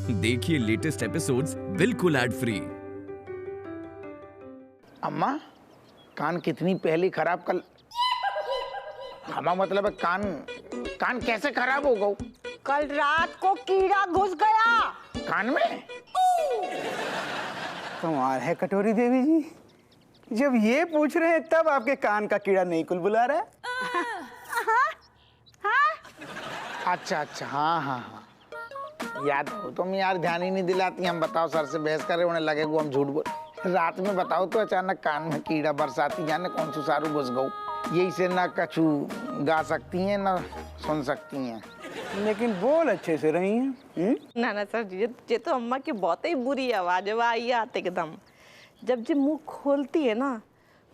देखिए latest episodes बिल्कुल ad free. अम्मा, कान कितनी पहले खराब कर। हमारा मतलब है कान कैसे खराब हो गए? कल रात को कीड़ा घुस गया कान में। कमाल है कटोरी देवी जी, जब ये पूछ रहे हैं तब आपके कान का कीड़ा नहीं कुल बुला रहा है। अच्छा, हाँ, याद हो तुम यार, ध्यान ही नहीं दिलाती। हम बताओ सर से बहस कर रहे, उन्हें लगे वो हम झूठ बोल। रात में बताओ तो अचानक कान में कीड़ा, बरसाती जाने कौन सा सारू घुस गऊ। यही से ना कछु गा सकती हैं ना सुन सकती हैं, लेकिन बोल अच्छे से रही हैं। ना सर जी, ये तो अम्मा की बहुत ही बुरी आवाज है, आई आते एकदम। जब मुंह खोलती है ना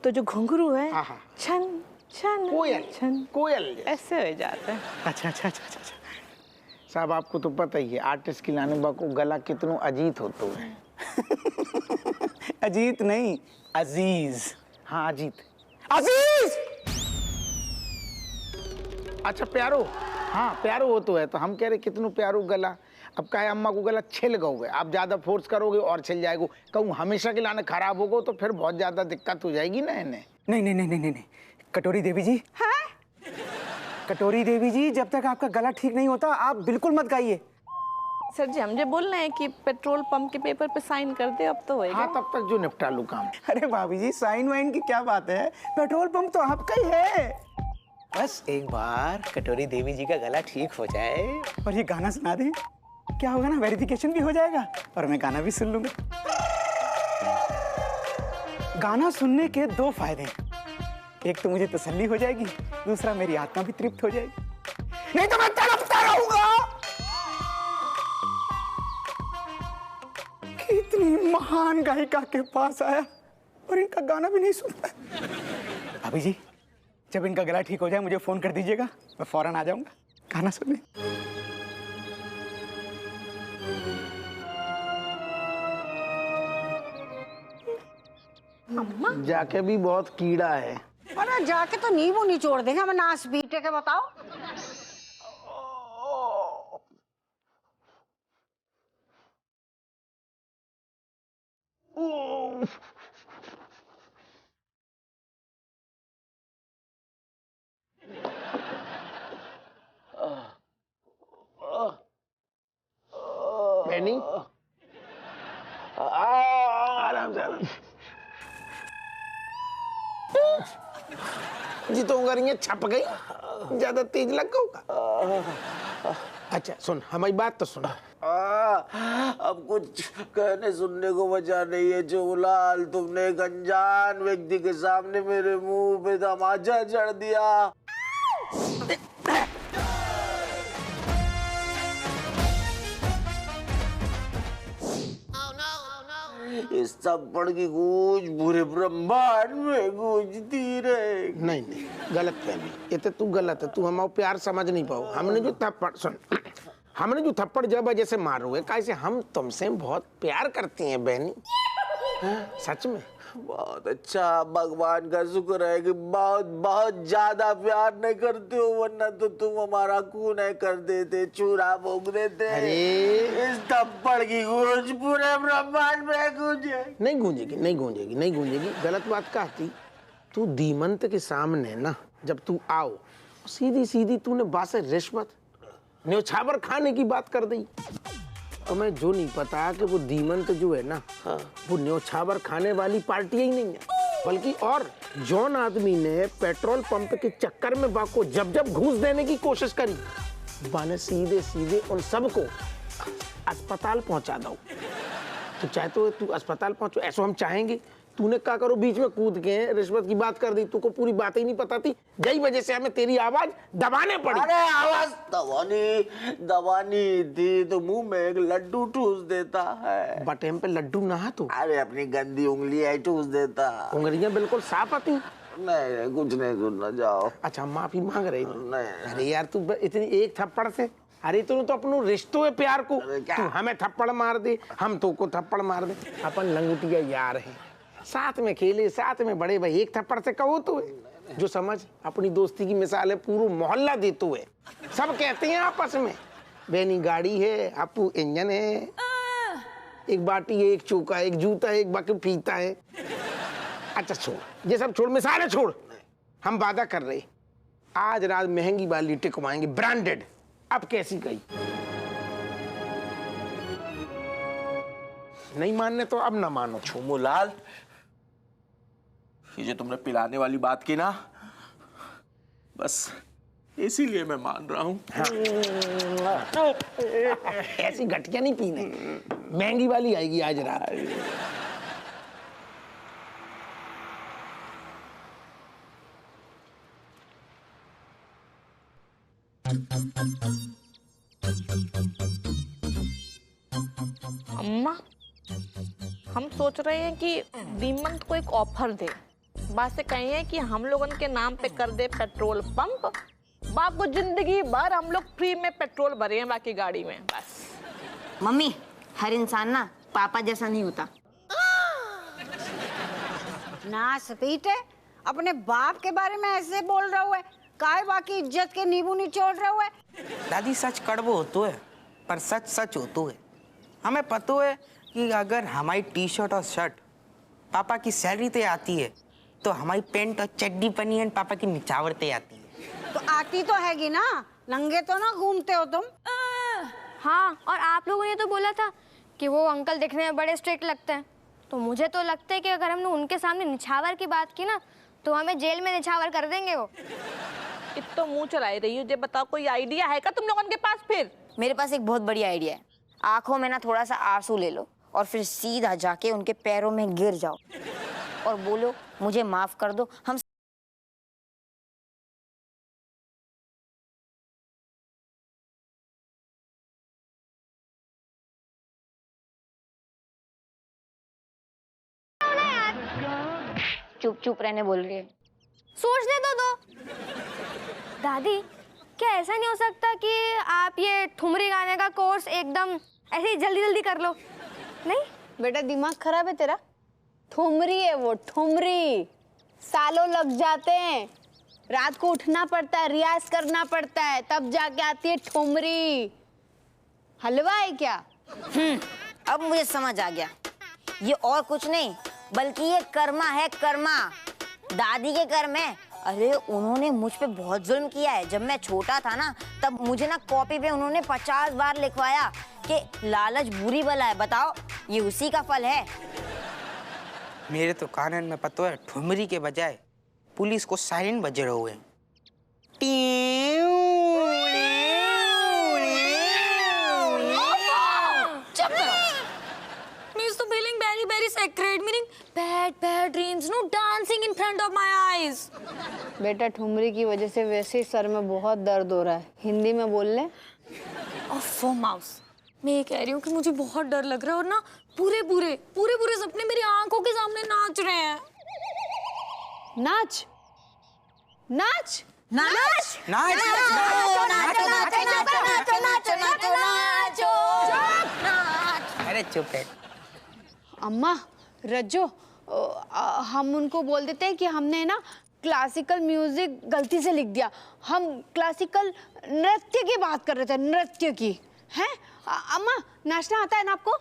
तो जो घुंघरू है छन छन कोयल छन कोयल ऐसे हो जाता है। अच्छा। साहब आपको तो पता ही है आर्टिस्ट की लाने बा को गला कितनो अजीत होता है। अजीत नहीं, अजीज। हाँ अजीत। अजीज। अच्छा प्यारो, हाँ प्यारो हो तो है। तो हम कह रहे कितनो प्यारो गला। अब कहे अम्मा को गला छिल गए, आप ज्यादा फोर्स करोगे और छिल जाएगा। कहूँ हमेशा के लाने खराब होगा तो फिर बहुत ज्यादा दिक्कत हो जाएगी ना इन्हें। नहीं, कटोरी देवी जी। हाँ? कटोरी देवी जी, जब तक आपका गला ठीक नहीं होता आप बिल्कुल मत गाइए। सर जी, हम जो बोल रहे हैं कि पेट्रोल पंप के पेपर पे साइन कर दे, अब तो होएगा। हाँ तब तक जो निपटा लूँ काम। अरे भाभी जी, साइन वाइन की क्या बात है, पेट्रोल पंप तो आपका ही है। बस एक बार कटोरी देवी जी का गला ठीक हो जाए और ये गाना सुना दें, क्या होगा ना, वेरिफिकेशन भी हो जाएगा और मैं गाना भी सुन लूंगा। गाना सुनने के दो फायदे, एक तो मुझे तसल्ली हो जाएगी, दूसरा मेरी आत्मा भी तृप्त हो जाएगी, नहीं तो मैं तड़पता रहूंगा। कितनी महान गायिका के पास आया और इनका गाना भी नहीं सुनता। भाभी जी, जब इनका गला ठीक हो जाए मुझे फोन कर दीजिएगा, मैं फौरन आ जाऊंगा गाना सुनने। जाके भी बहुत कीड़ा है। अरे जाके तो नींबू निचोड़ देंगे, हमें नाश पीटे के बताओ। बहनी आराम से जी। तो उंगलियां छप गई, ज्यादा तेज लग गया। अच्छा सुन, हमारी बात तो सुन। अब कुछ कहने सुनने को बचा नहीं है चोलाल। तुमने एक अनजान व्यक्ति के सामने मेरे मुंह पे तमाचा जड़ दिया। इस थप्पड़ की गूंज पूरे ब्रह्मांड में गूंजती रहे। नहीं, गलत फहमी। ये तो तू गलत है, तू हमारा प्यार समझ नहीं पाओ। हमने जो थप्पड़ सुन, हमने जो थप्पड़ जब वजह से मारो है, कैसे हम तुमसे बहुत प्यार करती हैं बहनी। सच में बहुत अच्छा, भगवान का शुक्र है कि बहुत ज्यादा प्यार नहीं करते हो, वरना तो तुम हमारा खून है कर देते, चूरा भोग देते। अरे इस थप्पड़ की गूंज पूरे ब्रह्मांड में गूंजे। नहीं गूंजेगी। गलत बात कहती। तू धीमंत के सामने ना, जब तू आओ सीधी तूने बासे रिश्वत न्योछावर खाने की बात कर दी। और मैं जो नहीं पता कि वो धीमंत जो है ना, वो न्योछावर खाने वाली पार्टी ही नहीं है, बल्कि और जौन आदमी ने पेट्रोल पंप के चक्कर में बाको जब घूस देने की कोशिश करी, बाने सीधे उन सबको अस्पताल पहुंचा दो। तू चाहे तो तू अस्पताल पहुंचो, ऐसा हम चाहेंगे। तूने क्या करो, बीच में कूद के रिश्वत की बात कर दी, तुमको पूरी बात ही नहीं पता थी, यही वजह से हमें तेरी आवाज दबाने पड़ी। अरे आवाज दबानी थी तो मुंह में एक लड्डू ठूस देता है। बटेम पे लड्डू ना तो, अरे अपनी गंदी उंगलियां ठूस देता। उंगलियां बिल्कुल साफ आती। नहीं कुछ नहीं सुनना, जाओ। अच्छा माफी मांग रही। नहीं। अरे यार तू इतनी एक थप्पड़ से, अरे तू तो अपनो रिश्तों है प्यार को, तू हमें थप्पड़ मार दे, हम तो को थप्पड़ मार दे। अपन लंगुटिया यार हैं, साथ में खेले, साथ में बड़े भाई, एक थप्पड़ से कहो तो है। जो समझ अपनी दोस्ती की मिसाल है, पूरा मोहल्ला देते हुए सब कहते हैं आपस में बेनी गाड़ी है, अपू इंजन है, एक बाटी है, एक चौका है, एक जूता है, एक बाकी फीता है। अच्छा छोड़, ये सब छोड़, मिसालें छोड़। हम वादा कर रहे आज रात महंगी वाली टिकवाएंगे, ब्रांडेड। अब कैसी गई? नहीं मानने तो अब ना मानो। झूमूलाल, ये जो तुमने पिलाने वाली बात की ना, बस इसीलिए मैं मान रहा हूं। हाँ। ऐसी घटिया नहीं पीने, महंगी वाली आएगी आज रात। अम्मा, हम सोच रहे हैं कि दीमंत को एक ऑफर दे। बात से कही है कि हम लोगन के नाम पे कर दे पेट्रोल पंप। बाप को जिंदगी भर हम लोग फ्री में पेट्रोल भरे हैं बाकी गाड़ी में, बस। मम्मी, हर इंसान ना पापा जैसा नहीं होता। ना सपीटे, अपने बाप के बारे में ऐसे बोल रहा हुआ है, काय बाकी इज्जत के नींबू निचोड़ रहा हुआ है। दादी सच कड़वो होतो है, पर सच सच होतो है। हमें पता है कि अगर हमारी टी शर्ट और शर्ट पापा की सैलरी ते आती है, तो हमारी पैंट और चड्डी बनियान पापा की निचावर ते आती है। तो आती तो हैगी ना, नंगे तो ना घूमते हो तुम। हाँ, और आप लोगों ने तो बोला था कि वो अंकल दिखने में बड़े स्ट्रिक्ट लगते हैं, तो मुझे तो लगता है कि अगर हमने उनके सामने निछावर की बात की ना, तो हमें जेल में निछावर कर देंगे वो। इतना मुंह चलाई रही हो, जे बताओ कोई आइडिया है क्या तुम लोगों के पास? फिर मेरे पास एक बहुत बड़ी आइडिया है। आंखों में ना थोड़ा सा आंसू ले लो और फिर सीधा जाके उनके पैरों में गिर जाओ और बोलो मुझे माफ कर दो। हम चुप चुप रहने बोल रही है। सोचने तो दो। दादी, क्या ऐसा नहीं हो सकता कि आप ये ठुमरी गाने का कोर्स एकदम ऐसे ही जल्दी जल्दी कर लो? नहीं बेटा, दिमाग खराब है तेरा? ठुमरी है वो, ठुमरी। सालों लग जाते हैं, रात को उठना पड़ता है, रियाज करना पड़ता है, तब जाके आती है ठुमरी। हलवा है क्या? अब मुझे समझ आ गया, ये और कुछ नहीं बल्कि ये कर्मा है, कर्मा। दादी के कर्म है। अरे उन्होंने मुझ पे बहुत जुल्म किया है। जब मैं छोटा था ना, तब मुझे ना कॉपी पे उन्होंने 50 बार लिखवाया कि लालच बुरी बला है। बताओ, ये उसी का फल है। मेरे तो कानन में पता है, ठुमरी के बजाय पुलिस को सायरन बज रहे हुए। Means to feeling very very sacred, meaning bad dreams, no dancing in front of my eyes. बेटा, ठुमरी की वजह से वैसे ही सर में बहुत दर्द हो रहा है। हिंदी में बोल ले। ओफो माउस, मैं ये कह रही हूँ कि मुझे बहुत डर लग रहा है और ना पूरे सपने मेरी आंखों के सामने नाच रहे हैं। नाच नाच नाच नाच अरे चुप है। अम्मा, रज्जो, हम उनको बोल देते हैं कि हमने ना क्लासिकल म्यूजिक गलती से लिख दिया। हम क्लासिकल नृत्य की बात कर रहे थे, नृत्य की। हैं अम्मा, नाचना आता है ना आपको?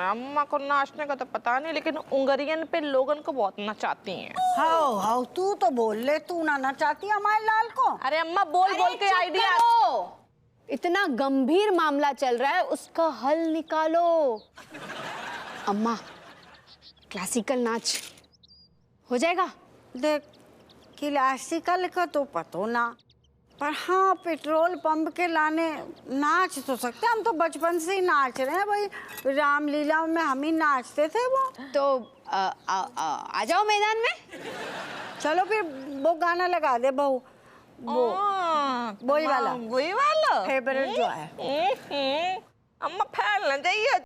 अम्मा को नाचने का तो पता नहीं, लेकिन उंगरियन पे लोगन को बहुत नचाती हैं। हाउ हाउ, तू तो बोल ले, तू ना नचाती हमारे लाल को। अरे अम्मा, बोल बोल के आइडिया। इतना गंभीर मामला चल रहा है, उसका हल निकालो। अम्मा, क्लासिकल नाच हो जाएगा? देख, क्लासिकल का तो पतो ना, पर हाँ पेट्रोल पंप के लाने नाच तो सकते। हम तो बचपन से ही नाच रहे हैं भाई, रामलीला में हम ही नाचते थे वो। तो आ जाओ मैदान में। चलो फिर वो गाना लगा दे बहू, वो वही वाला फेवरेट जो है। अम्मा फैलना चाहिए।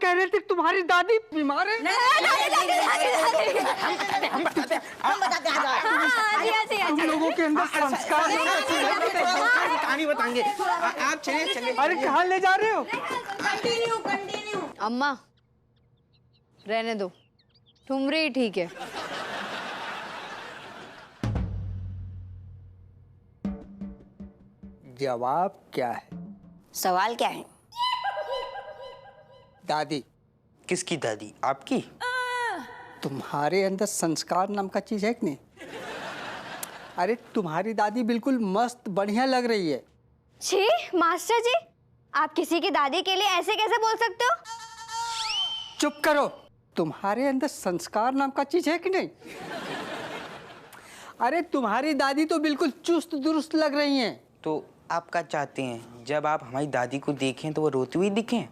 कह रहे थे तुम्हारी दादी बीमार है। हम बताते हैं तुम लोगों के अंदर संस्कार कहानी बताएंगे। आप चलिए। अरे कहाँ ले जा रहे हो? कंटिन्यू। अम्मा रहने दो, ठुमरी ठीक है। जवाब क्या है? सवाल क्या है? दादी। किसकी दादी? आपकी? तुम्हारे अंदर संस्कार नाम का चीज है कि नहीं? अरे तुम्हारी दादी बिल्कुल मस्त बढ़िया लग रही है। छी मास्टर जी, आप किसी की दादी के लिए ऐसे कैसे बोल सकते हो? चुप करो। तुम्हारे अंदर संस्कार नाम का चीज है कि नहीं? अरे तुम्हारी दादी तो बिल्कुल चुस्त दुरुस्त लग रही हैं। तो आप क्या चाहते हैं, जब आप हमारी दादी को देखें तो वो रोती हुई दिखें?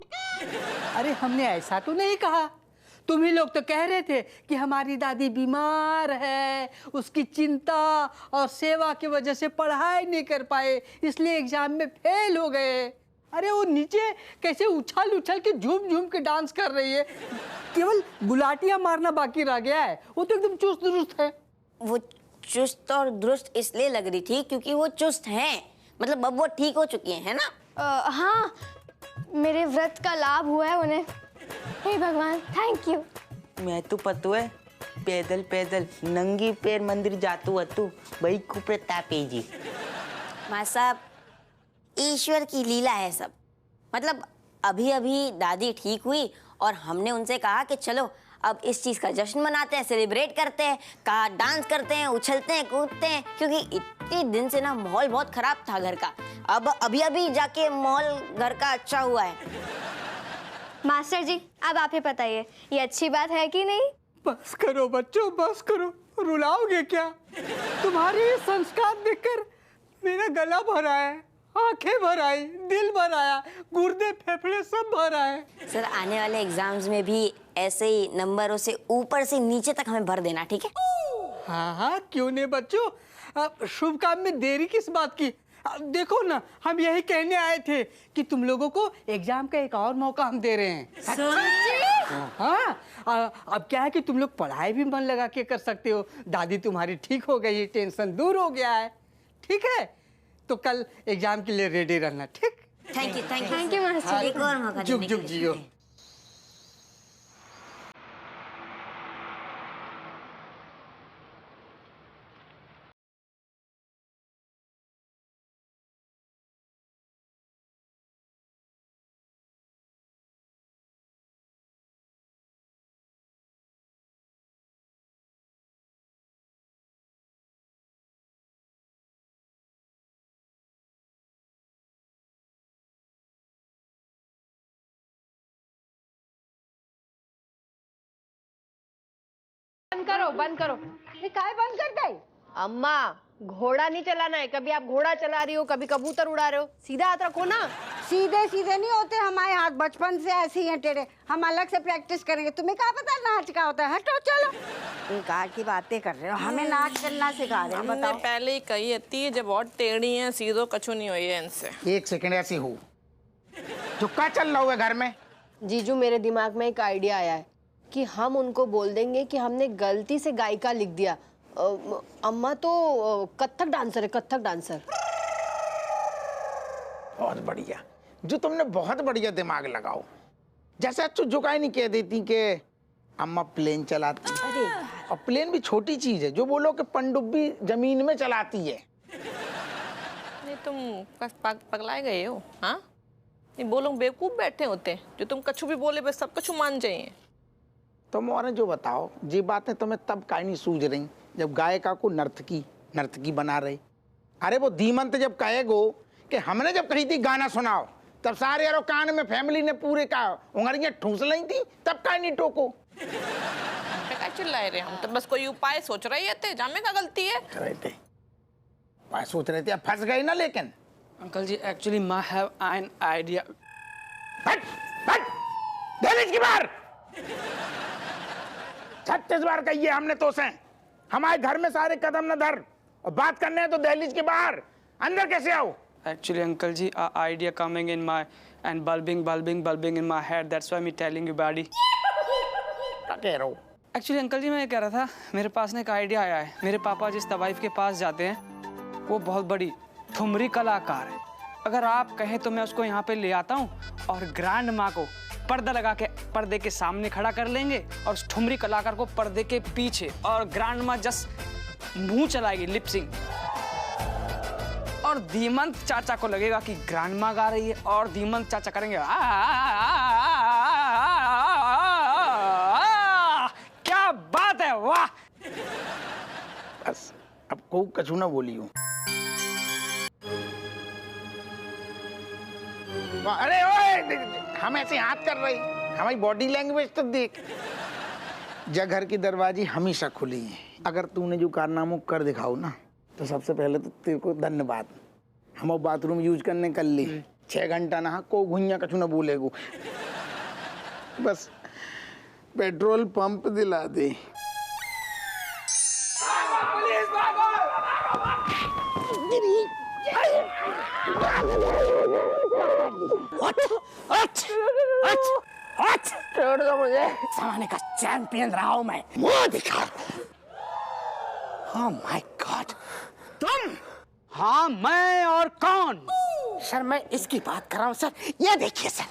अरे हमने ऐसा तो नहीं कहा। तुम ही लोग तो कह रहे थे कि हमारी दादी बीमार है, उसकी चिंता और सेवा की वजह से पढ़ाई नहीं कर पाए, इसलिए एग्जाम में फेल हो गए। अरे वो नीचे कैसे उछल उछल के झूम झूम के डांस कर रही है, केवल गुलाटियां मारना बाकी रह गया है। वो तो एकदम चुस्त दुरुस्त है। वो चुस्त और दुरुस्त इसलिए लग रही थी क्योंकि वो चुस्त हैं, मतलब अब वो ठीक हो चुकी हैं, है ना? हाँ, मेरे व्रत का लाभ हुआ है उन्हें। हे भगवान, थैंक यू। मैं तो पतो है पैदल पैदल नंगी पैर मंदिर जातू अतु भाई को प्रतापे जी। माँ साहब, ईश्वर की लीला है सब। मतलब अभी अभी दादी ठीक हुई और हमने उनसे कहा कि चलो अब इस चीज का जश्न मनाते हैं, सेलिब्रेट करते हैं, कहा डांस करते हैं, उछलते हैं, कूदते हैं, क्योंकि इतने दिन से ना माहौल बहुत खराब था घर का। अब अभी अभी जाके माहौल घर का अच्छा हुआ है। मास्टर जी, अब आप ही बताइए, ये अच्छी बात है कि नहीं? बस करो बच्चों, बस करो। रुलाओगे क्या? तुम्हारे ये संस्कार देखकर मेरा गला भरा है, आंखें भर आई, दिल भर आया, गुर्दे फेफड़े सब भर आए। सर, आने वाले एग्जाम्स में भी ऐसे ही नंबरों से ऊपर से नीचे तक हमें भर देना, ठीक है? हाँ हाँ, क्यों नहीं बच्चों। अब शुभ काम में देरी किस बात की? अब देखो ना, हम यही कहने आए थे कि तुम लोगों को एग्जाम का एक और मौका हम दे रहे हैं। हाँ, अब क्या है कि तुम लोग पढ़ाई भी मन लगा के कर सकते हो। दादी तुम्हारी ठीक हो गई, टेंशन दूर हो गया है, ठीक है? तो कल एग्जाम के लिए रेडी रहना, ठीक? Thank you thank you master. एक और मौका जुग देने जुग के लिए। जियो। बंद करो। ये काय बंद कर गई? अम्मा, घोड़ा नहीं चलाना है। कभी आप घोड़ा चला रही हो, कभी कबूतर उड़ा रहे हो। सीधा हाथ रखो ना। सीधे सीधे नहीं होते हमारे हाथ, बचपन से ऐसे ही हैं टेढ़े। हम अलग से प्रैक्टिस करेंगे। तुम्हें क्या पता नाच का होता है? हटो चलो। बेकार की बातें कर रहे हो, हमें नाच करना सिखा रहे हो। हमने बताओ। पहले ही कही थी, जब बहुत टेढ़ी हैं सीधो कछु नहीं हुई है इनसे। एक सेकंड ऐसी हो जो क्या चल रहा हुआ घर में? जीजू, मेरे दिमाग में एक आइडिया आया है कि हम उनको बोल देंगे कि हमने गलती से गायिका लिख दिया। अम्मा तो कथक डांसर है, कथक डांसर। बहुत बढ़िया, जो तुमने बहुत बढ़िया दिमाग लगाओ। जैसे अच्छू झुकाई नहीं कह देती कि अम्मा प्लेन चलाती। अरे और प्लेन भी छोटी चीज है, जो बोलो कि पनडुब्बी जमीन में चलाती है। नहीं, तुम पगलाए गए हो? हाँ, नहीं, वो लोग बेवकूफ बैठे होते हैं जो तुम कछु भी बोले बस सब कछु मान जाइए। तुम और जो बताओ, ये बातें तुम्हें तब काहे नहीं सूझ रही जब गायिका को नर्तकी बना रहे। अरे वो धीमंत जब कहेगो कि हमने जब कही थी गाना सुनाओ, तब सारे यारों कान में फैमिली ने पूरे का उंगलियां ठूस ली थी, तब काहे नहीं टोको? क्या चिल्लाए रहे? हम तो बस कोई उपाय सोच रहे थे, जामे का गलती है। सोच रहे थे, अब फंस गए ना। लेकिन uncle ji, actually my have an idea. दहलीज की बार 36 बार कहिए हमने तो से, हमारे घर में सारे कदम न धर, और बात करने हैं तो दहलीज के बाहर। अंदर कैसे आओ? Actually, Uncle ji, a idea coming in my and bulbing in my head. That's why I'm telling you, buddy. क्या कह रहा हो? Actually, Uncle ji, मैं ये कह रहा था, मेरे पास ना एक आइडिया आया है। मेरे पापा जिस तवाइफ के पास जाते हैं, वो बहुत बड़ी ठुमरी कलाकार है। अगर आप कहें तो मैं उसको यहाँ पे ले आता हूँ और ग्रैंड माँ को पर्दा लगा के पर्दे के सामने खड़ा कर लेंगे और उस ठुमरी कलाकार को पर्दे के पीछे, और ग्रैंड माँ जस्ट मुंह चलाएगी, लिपसिंग, और धीमंत चाचा को लगेगा कि ग्रैंड माँ गा रही है और धीमंत चाचा करेंगे क्या बात है, वाह। बस अब को कछु ना बोली हूँ। अरे ओए, हम ऐसे हाथ कर रहे, हमारी बॉडी लैंग्वेज तो देख। जग घर की दरवाजे हमेशा खुली हैं। अगर तूने जो कारनामों कर दिखाओ ना, तो सबसे पहले तो तेरे को धन्यवाद। हम बाथरूम यूज करने कर ली, 6 घंटा नहा, को घुइया कछु ना बोलेगो। बस पेट्रोल पंप दिला दे। छोड़ दो मुझे, जमाने का चैंपियन रहा हूं मैं। मुंह दिखा। Oh my God, तुम? हाँ, मैं और कौन? सर मैं इसकी बात कर रहा हूँ सर। ये देखिए सर,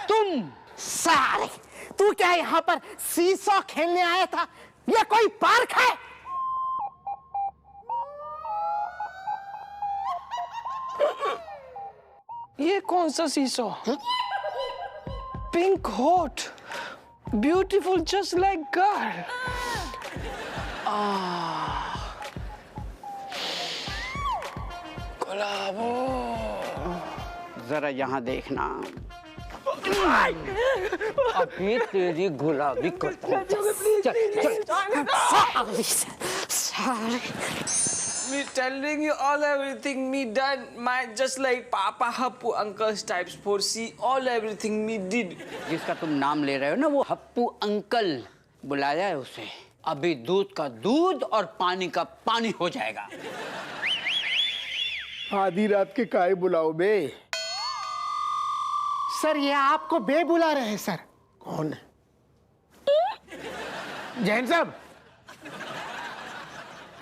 तुम सारे, तू क्या यहाँ पर सीसॉ खेलने आया था? ये कोई पार्क है? ये कौन सा seesaw? Pink hot, beautiful just like girl. Gulabo, जरा यहाँ देखना, अभी तेरी गुलाबी करता हूँ। Me telling you all everything me done, my just like Papa Happu uncle's types for see all everything me did. जिसका तुम नाम ले रहे हो ना, वो हप्पू अंकल, बुलाया है उसे। अभी दूध का दूध और पानी का पानी हो जाएगा। आधी रात के काहे बुलाओ बे? सर ये आपको बे बुला रहे हैं सर। कौन है? जैन साहब,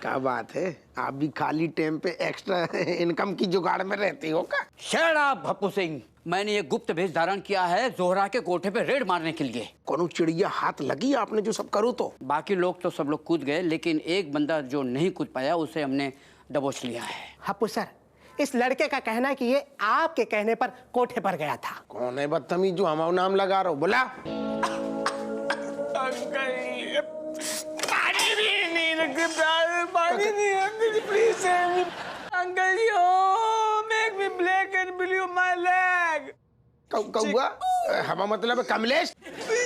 क्या बात है, आप भी खाली टाइम पे एक्स्ट्रा इनकम की जुगाड़ में रहते हो क्या? शट अप भप्पू सिंह, मैंने ये गुप्त भेष धारण किया है जोहरा के कोठे पे रेड मारने के लिए। कौन चिड़िया हाथ लगी आपने जो सब करो तो? बाकी लोग तो सब लोग कूद गए, लेकिन एक बंदा जो नहीं कूद पाया उसे हमने दबोच लिया है। हप्पू सर, इस लड़के का कहना है कि ये आपके कहने पर कोठे पर गया था। कौन है बदतमीज जो हमारा नाम लगा रहा हो? बोला। पानी नहीं uncle, please uncle, you make me black and blue my leg. कौआ हवा मतलब कमलेश?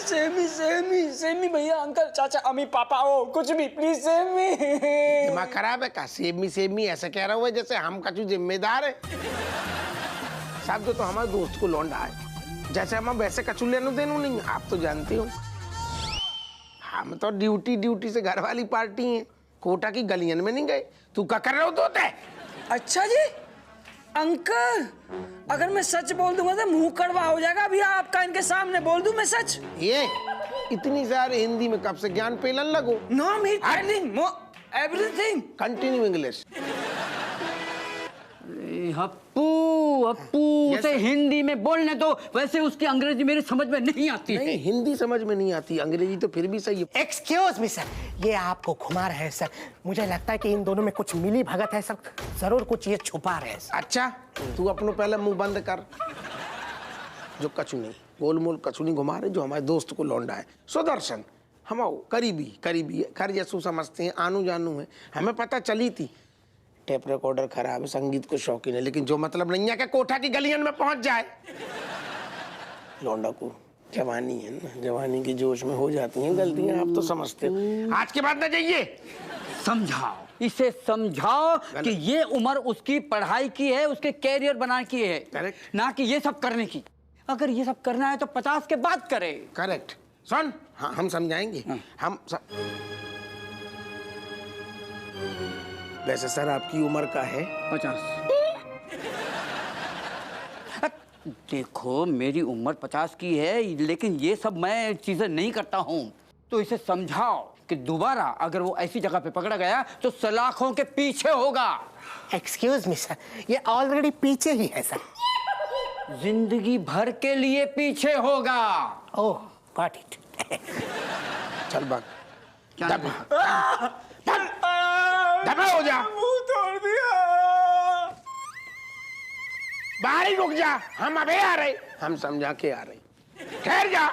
सेमी भैया, अंकल, चाचा, अम्मी, पापा, ओ कुछ भी, प्लीज सेमी। दिमाग खराब है का? सेमी ऐसा कह रहा हुआ जैसे हम कछु जिम्मेदार है। साहब तो हमारे दोस्त को लौंडा है, जैसे हम वैसे कछु लेनो देनो नहीं। आप तो जानते हो हम तो ड्यूटी से घर वाली पार्टी है, कोटा की गलियन में नहीं गए। तू क्या कर रहे हो तोते? अच्छा जी अंकल, अगर मैं सच बोल दूंगा तो मुंह कड़वा हो जाएगा। अभी आपका इनके सामने बोल दूं मैं सच? ये इतनी सारी हिंदी में कब से ज्ञान पेलन लगो? No me telling everything. Continue English. Happu उसे हिंदी में बोलने दो, वैसे उसकी अंग्रेजी मेरी समझ में नहीं आती। नहीं, हिंदी समझ में नहीं आती, अंग्रेजी तो फिर भी सही है। एक्सक्यूज मी सर, ये आपको घुमा रहे हैं सर। मुझे लगता है कि इन दोनों में कुछ मिली भगत है सर, जरूर कुछ ये छुपा रहे हैं। अच्छा, तू अपनो पहले मुंह बंद कर। जो कछु नहीं, गोल मोल कछु नहीं घुमा रहे, जो हमारे दोस्त को लौंडा है सुदर्शन, हम करीबी खर जैसू समझते हैं, आनू जानू है। हमें पता चली थी टेप रिकॉर्डर खराब है, संगीत को शौकीन है, लेकिन जो मतलब नहीं है कि कोठा की गलियन में पहुंच जाए। लौंडा को जवानी है ना, जवानी के जोश में हो जाती हैं गलतियां, आप तो समझते हो। आज के बाद न जाइए। समझाओ इसे, समझाओ कि ये उम्र उसकी पढ़ाई की है, उसके कैरियर बनाने की है। करेक्ट। ना कि ये सब करने की। अगर ये सब करना है तो 50 के बाद करे। करेक्ट। सुन, हाँ, हम समझाएंगे। वैसे सर आपकी उम्र का है 50। देखो मेरी उम्र 50 की है, लेकिन ये सब मैं चीजें नहीं करता हूँ। तो इसे समझाओ कि दोबारा अगर वो ऐसी जगह पे पकड़ा गया तो सलाखों के पीछे होगा। एक्सक्यूज मी सर, ये ऑलरेडी पीछे ही है सर। जिंदगी भर के लिए पीछे होगा। ओह गॉट इट। चल भाग। दबा हो जा। मुंह तोड़ दिया। बाहर ही रुक जा, हम अबे आ रहे, हम समझा के आ रहे। ठहर जा।